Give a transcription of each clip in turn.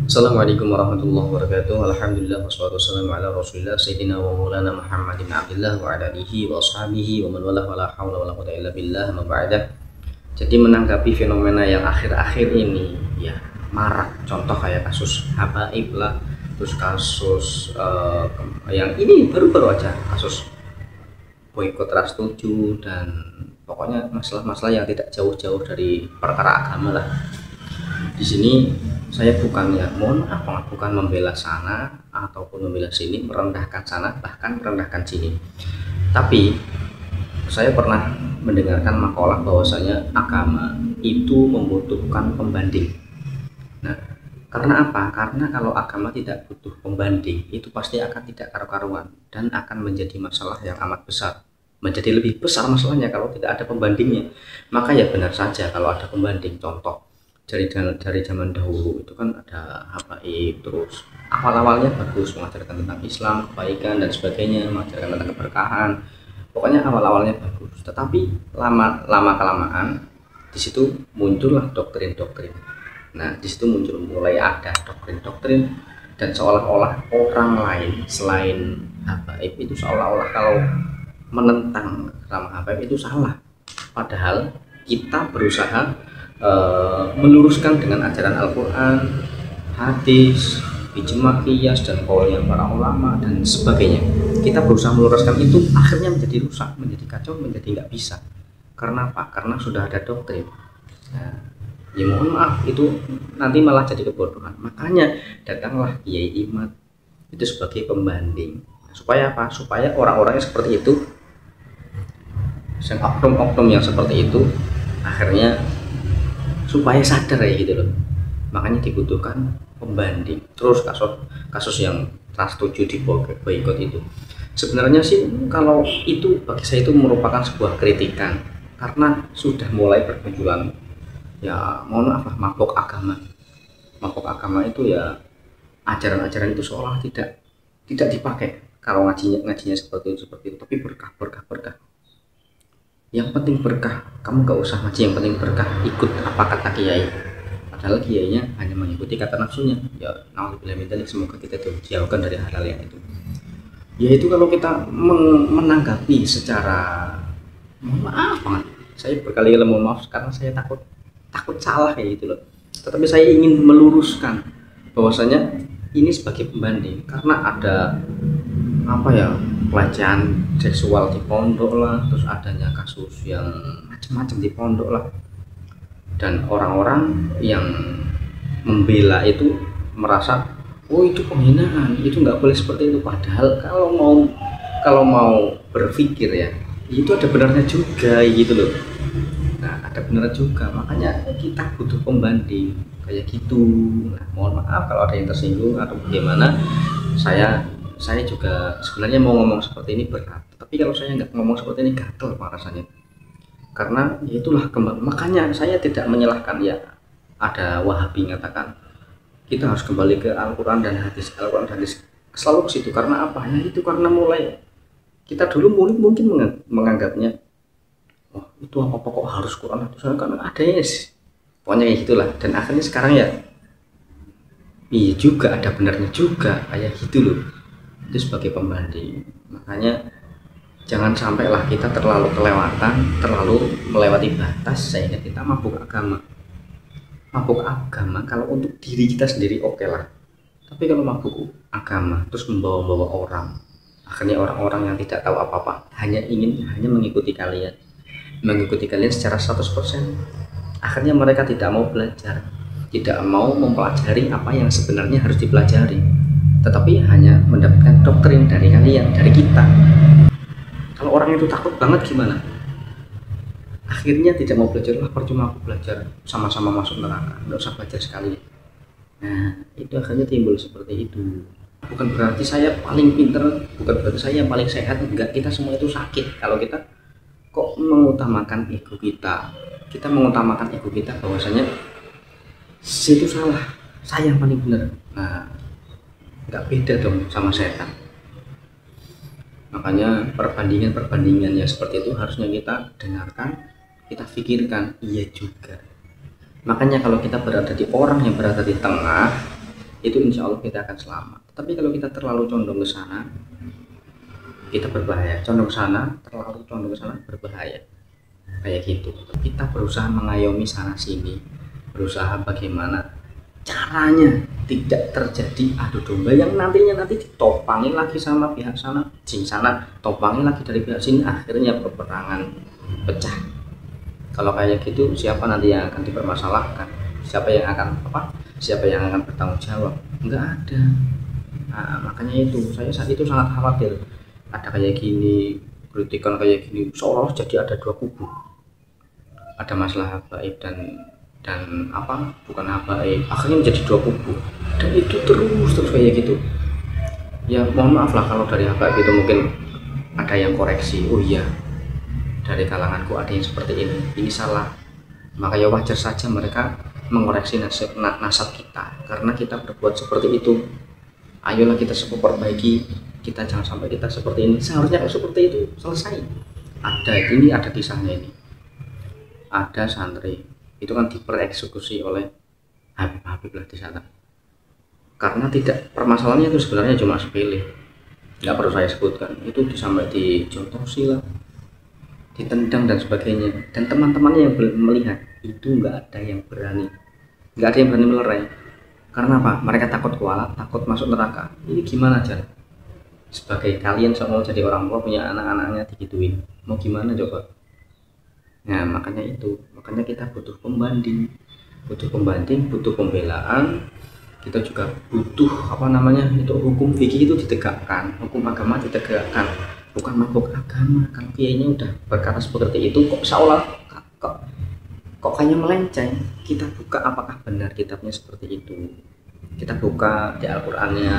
Assalamualaikum warahmatullahi wabarakatuh. Alhamdulillah wassalatu wassalamu ala Rasulillah Sayyidina wa Maulana Muhammad bin Abdullah wa ala alihi wa ashabihi wa man walah wala haula wala quwwata illa billah ma ba'da. Jadi menanggapi fenomena yang akhir-akhir ini ya marak, contoh kayak kasus habaib lah, terus kasus yang ini baru-baru aja kasus boykot ras 7 dan pokoknya masalah-masalah yang tidak jauh-jauh dari perkara agama lah. Di sini saya bukannya, mohon maaf banget, bukan membela sana ataupun membela sini, merendahkan sana bahkan merendahkan sini, tapi saya pernah mendengarkan makalah bahwasanya agama itu membutuhkan pembanding. Nah, karena apa? Karena kalau agama tidak butuh pembanding, itu pasti akan tidak karu-karuan dan akan menjadi masalah yang amat besar, menjadi lebih besar masalahnya kalau tidak ada pembandingnya. Maka ya benar saja kalau ada pembanding. Contoh dari zaman dahulu itu kan ada habaib, terus awal-awalnya bagus, mengajarkan tentang Islam, kebaikan dan sebagainya, mengajarkan tentang keberkahan, pokoknya awal-awalnya bagus. Tetapi lama kelamaan di situ muncullah doktrin-doktrin. Nah, di situ mulai ada doktrin-doktrin dan seolah-olah orang lain selain habaib itu seolah-olah kalau menentang sama habaib itu salah, padahal kita berusaha meluruskan dengan ajaran Al-Quran, hadis, ijma, qiyas, dan qaulnya para ulama dan sebagainya. Kita berusaha meluruskan itu, akhirnya menjadi rusak, menjadi kacau, menjadi nggak bisa. Karena apa? Karena sudah ada doktrin. Nah, ya mohon maaf, itu nanti malah jadi kebodohan. Makanya datanglah Kiai Imad itu sebagai pembanding. Supaya apa? Supaya orang-orangnya seperti itu, yang oknum-oknum yang seperti itu, akhirnya supaya sadar ya gitu loh. Makanya dibutuhkan pembanding. Terus kasus yang ras 7 di boykot itu sebenarnya sih kalau itu bagi saya itu merupakan sebuah kritikan, karena sudah mulai bermunculan ya mohon maaf lah mabuk agama itu ya, ajaran-ajaran itu seolah tidak dipakai kalau ngajinya seperti itu, tapi berkah. Yang penting berkah, kamu gak usah ngaji, yang penting berkah, ikut apa kata kiai. Padahal kiainya hanya mengikuti kata nafsunya. Ya naudzubillah min dzalik, semoga kita dijauhkan dari hal-hal yang itu. Yaitu kalau kita menanggapi secara, mohon maaf banget, saya berkali-kali mohon maaf karena saya takut salah kayak gitu loh. Tetapi saya ingin meluruskan bahwasanya ini sebagai pembanding, karena ada apa ya, pelecehan seksual di pondok lah, terus adanya kasus yang macam-macam di pondok lah, dan orang-orang yang membela itu merasa oh itu penghinaan, itu nggak boleh seperti itu. Padahal kalau mau berpikir ya, itu ada benarnya juga gitu loh. Nah, ada benar juga, makanya kita butuh pembanding kayak gitu. Nah, mohon maaf kalau ada yang tersinggung atau bagaimana. Saya juga sebenarnya mau ngomong seperti ini berat, tapi kalau saya nggak ngomong seperti ini gatel pak rasanya. Karena ya itulah kembali, makanya saya tidak menyalahkan ya. Ada Wahabi mengatakan kita harus kembali ke Al-Quran dan hadis, selalu ke situ. Karena apa? Ya itu karena mulai kita dulu mungkin menganggapnya oh itu apa kok harus Quran hadis, karena ada ya pokoknya kayak gitulah. Dan akhirnya sekarang ya iya juga, ada benarnya juga kayak gitu loh. Itu sebagai pembanding. Makanya jangan sampailah kita terlalu kelewatan, terlalu melewati batas sehingga kita mabuk agama kalau untuk diri kita sendiri oke lah, tapi kalau mabuk agama terus membawa-bawa orang, akhirnya orang-orang yang tidak tahu apa-apa hanya mengikuti kalian secara 100%. Akhirnya mereka tidak mau belajar, tidak mau mempelajari apa yang sebenarnya harus dipelajari, tetapi hanya mendapatkan doktrin dari kalian, dari kita. Kalau orang itu takut banget gimana? Akhirnya tidak mau belajar, lah percuma aku belajar, sama-sama masuk neraka, nggak usah belajar sekali. Nah itu akhirnya timbul seperti itu. Bukan berarti saya paling pinter, bukan berarti saya yang paling sehat, enggak. Kita semua itu sakit kalau kita kok mengutamakan ego kita. Kita mengutamakan ego kita bahwasanya itu salah, saya yang paling benar. Nah nggak beda dong sama setan. Makanya perbandingan yang seperti itu harusnya kita dengarkan, kita pikirkan, iya juga. Makanya kalau kita berada di orang yang berada di tengah, itu insya Allah kita akan selamat. Tapi kalau kita terlalu condong ke sana, kita berbahaya. Condong ke sana, terlalu condong ke sana berbahaya. Kayak gitu. Kita berusaha mengayomi sana sini, berusaha bagaimana caranya tidak terjadi adu domba yang nantinya ditopangin lagi sama pihak sana, di sana topangin lagi dari pihak sini, akhirnya peperangan pecah. Kalau kayak gitu, siapa nanti yang akan dipermasalahkan? Siapa yang akan bertanggung jawab? Enggak ada. Nah, makanya itu saya saat itu sangat khawatir ada kayak gini, kritikan kayak gini, seolah jadi ada dua kubu, ada masalah habaib dan bukan habaib, akhirnya menjadi dua kubu, dan itu terus kayak gitu. Ya mohon maaf lah kalau dari habaib itu mungkin ada yang koreksi, oh iya dari kalanganku ada yang seperti ini salah, maka ya wajar saja mereka mengoreksi nasab kita karena kita berbuat seperti itu. Ayolah kita perbaiki, kita jangan sampai kita seperti ini. Seharusnya kalau seperti itu selesai. Ada kisahnya ini, ada santri itu kan dipereksekusi oleh Habib lah di sana, karena permasalahannya itu sebenarnya cuma sepele, nggak perlu saya sebutkan, itu sampai dijotosi lah, ditendang dan sebagainya, dan teman-temannya yang melihat itu nggak ada yang berani melerai. Karena apa? Mereka takut kualat, takut masuk neraka. Ini gimana aja? Sebagai kalian semua jadi orang tua punya anak-anaknya digituin, mau gimana coba? Nah makanya kita butuh pembanding, butuh pembelaan. Kita juga butuh itu hukum fikih itu ditegakkan, hukum agama ditegakkan, bukan mabuk agama. Kalau kiainya udah berkata seperti itu, kok seolah kok kayaknya melenceng. Kita buka apakah benar kitabnya seperti itu, kita buka di Al-Qur'annya,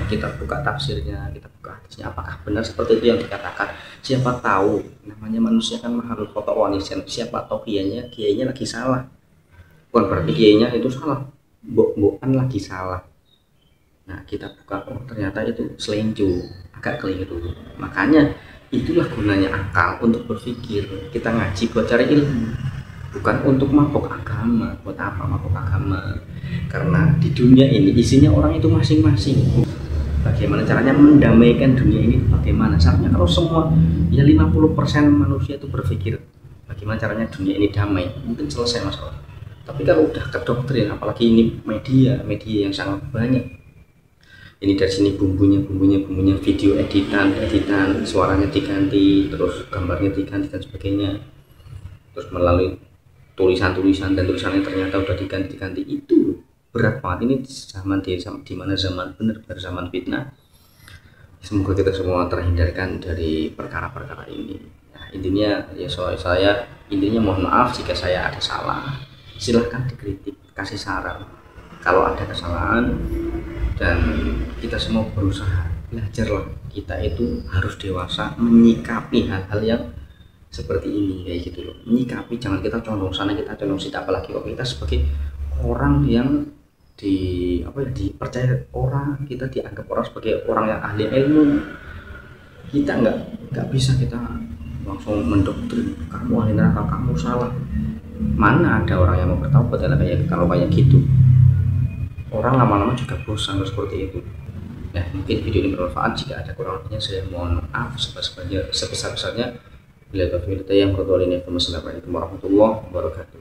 kita buka tafsirnya, kita buka hadisnya, apakah benar seperti itu yang dikatakan. Siapa tahu, namanya manusia kan makhluk khoto'wanisen, siapa tahu kiainya lagi salah, bukan berarti kiainya itu salah, mbok-mbokan lagi salah. Nah kita buka, oh ternyata itu selencu, agak keliru. Makanya itulah gunanya akal, untuk berpikir. Kita ngaji buat cari ilmu, bukan untuk mabuk agama. Buat apa mabuk agama? Karena di dunia ini isinya orang itu masing-masing. Bagaimana caranya mendamaikan dunia ini? Bagaimana caranya kalau semua 50% manusia itu berpikir bagaimana caranya dunia ini damai, mungkin selesai masalah. Tapi kalau udah ke doktrin, apalagi ini media yang sangat banyak, ini dari sini bumbunya, video editan, suaranya diganti, terus gambarnya diganti dan sebagainya, terus melalui tulisan dan tulisannya ternyata udah diganti, itu berat banget. Ini di mana zaman benar-benar zaman fitnah. Semoga kita semua terhindarkan dari perkara-perkara ini. Nah, intinya ya saya mohon maaf jika saya ada salah, silahkan dikritik, kasih saran kalau ada kesalahan, dan kita semua berusaha belajarlah. Kita itu harus dewasa menyikapi hal-hal yang seperti ini, kayak gitu loh. Menyikapi, jangan kita condong sana, kita condong sini. Apalagi kalau kita sebagai orang yang dipercaya orang, kita dianggap orang sebagai orang yang ahli ilmu, kita nggak bisa kita langsung mendoktrin, kamu ahli neraka, kamu salah. Mana ada orang yang mau bertaubat kalau kayak gitu? Orang lama-lama juga bosan seperti itu. Nah mungkin video ini bermanfaat. Jika ada kurang lebihnya saya mohon maaf sebesar-besarnya. Bila taufiq hidayah, wassalamualaikum warahmatullahi wabarakatuh.